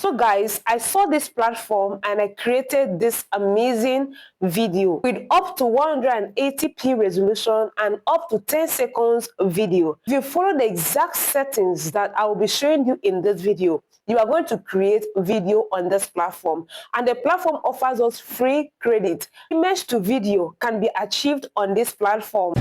So guys, I saw this platform and I created this amazing video with up to 180p resolution and up to 10 seconds video. If you follow the exact settings that I will be showing you in this video, you are going to create video on this platform, and the platform offers us free credit. Image to video can be achieved on this platform.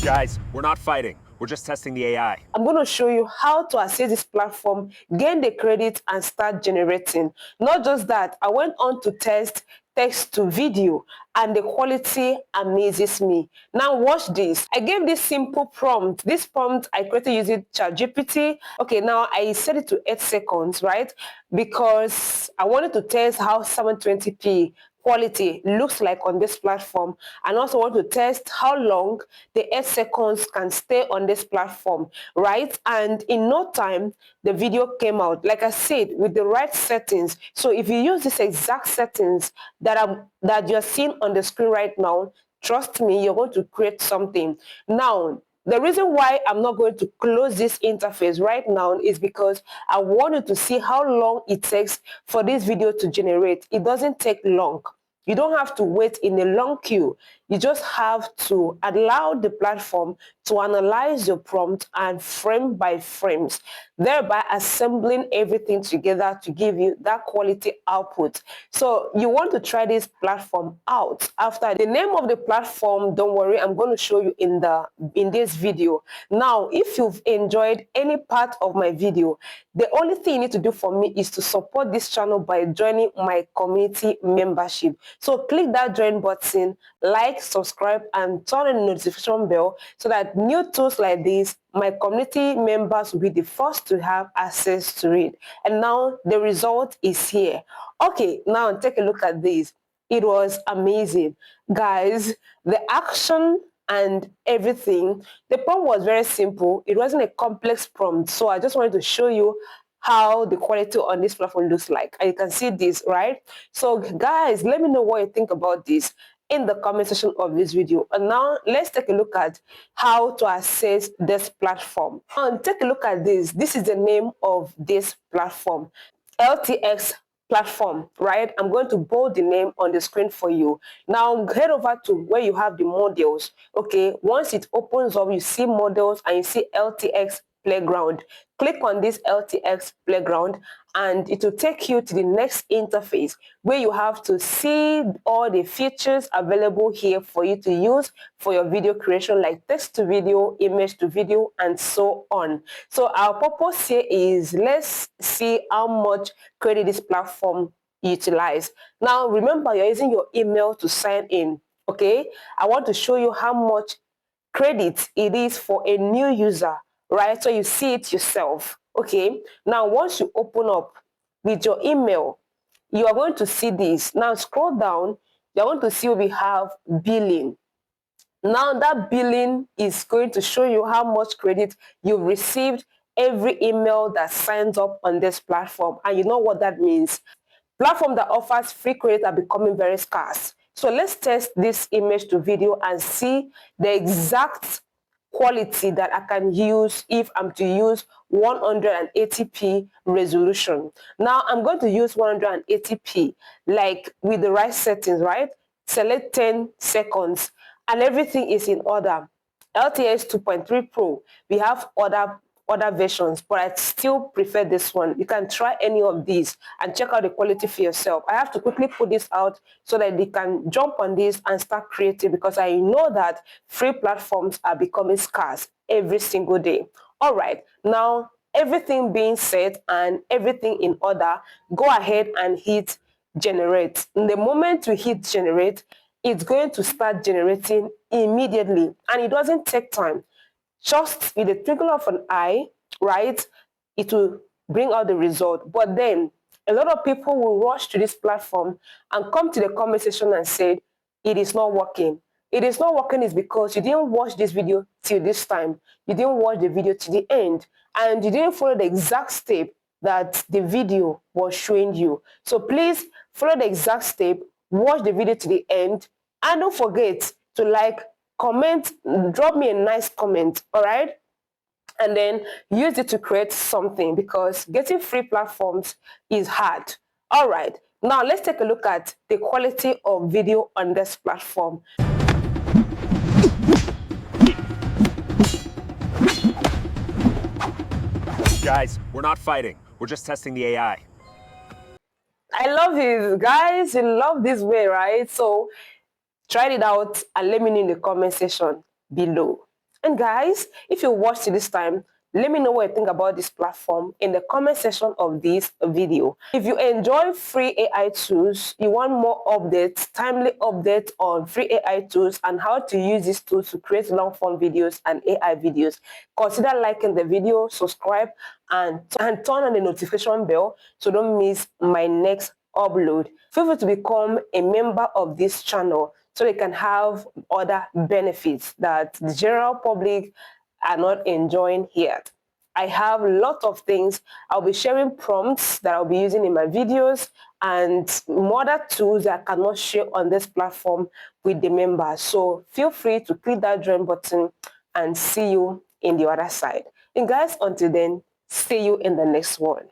Guys, we're not fighting. We're just testing the AI. I'm going to show you how to access this platform, gain the credit, and start generating. Not just that, I went on to test text to video, and the quality amazes me. Now watch this. I gave this simple prompt. This prompt I created using ChatGPT. Okay, now I set it to 8 seconds, right? Because I wanted to test how 720p quality looks like on this platform, and also want to test how long the 8 seconds can stay on this platform, right? And in no time the video came out, like I said, with the right settings. So if you use these exact settings that you're seeing on the screen right now, trust me, you're going to create something. Now the reason why I'm not going to close this interface right now is because I wanted to see how long it takes for this video to generate. It doesn't take long. You don't have to wait in a long queue. You just have to allow the platform to analyze your prompt and frame by frames, thereby assembling everything together to give you that quality output. So you want to try this platform out. After the name of the platform, don't worry, I'm going to show you in this video. Now, if you've enjoyed any part of my video, the only thing you need to do for me is to support this channel by joining my community membership. So click that join button, like, subscribe, and turn on the notification bell so that new tools like this, my community members will be the first to have access to it. And now the result is here. Okay, now take a look at this. It was amazing. Guys, the action and everything, the prompt was very simple. It wasn't a complex prompt. So I just wanted to show you how the quality on this platform looks like. And you can see this, right? So guys, let me know what you think about this in the comment section of this video. And now let's take a look at how to access this platform. And take a look at this. This is the name of this platform, LTX platform, right? I'm going to bold the name on the screen for you. Now head over to where you have the models. Okay, once it opens up, you see models and you see LTX playground. Click on this LTX playground and it will take you to the next interface where you have to see all the features available here for you to use for your video creation, like text to video, image to video, and so on. So our purpose here is let's see how much credit this platform utilize. Now remember, you're using your email to sign in. Okay, I want to show you how much credit it is for a new user, right? So you see it yourself. Okay, now once you open up with your email, you are going to see this. Now scroll down, you're going to see we have billing. Now that billing is going to show you how much credit you've received every email that signs up on this platform. And you know what that means. Platforms that offers free credit are becoming very scarce. So let's test this image to video and see the exact quality that I can use if I'm to use 180p resolution. Now I'm going to use 180p, like with the right settings, right? Select 10 seconds and everything is in order. LTS 2.3 Pro, we have other versions, but I still prefer this one. You can try any of these and check out the quality for yourself. I have to quickly put this out so that they can jump on this and start creating, because I know that free platforms are becoming scarce every single day. All right, now everything being set and everything in order, go ahead and hit generate. In the moment you hit generate, it's going to start generating immediately, and it doesn't take time. Just with the twinkle of an eye, right, it will bring out the result. But then a lot of people will rush to this platform and come to the comment section and say it is not working. It is not working is because you didn't watch this video till this time. You didn't watch the video to the end, and you didn't follow the exact step that the video was showing you. So please follow the exact step, watch the video to the end, and don't forget to like, comment, drop me a nice comment, all right? And then use it to create something, because getting free platforms is hard. All right, now let's take a look at the quality of video on this platform. Guys, we're not fighting. We're just testing the AI. I love it, guys. You love this way, right? So try it out and let me know in the comment section below. And guys, if you watched it this time, let me know what you think about this platform in the comment section of this video. If you enjoy free AI tools, you want more updates, timely updates on free AI tools and how to use these tools to create long form videos and AI videos, consider liking the video, subscribe, and turn on the notification bell so don't miss my next upload. Feel free to become a member of this channel so they can have other benefits that the general public are not enjoying here. I have a lot of things. I'll be sharing prompts that I'll be using in my videos and more other tools that I cannot share on this platform with the members. So feel free to click that join button and see you in the other side. And guys, until then, see you in the next one.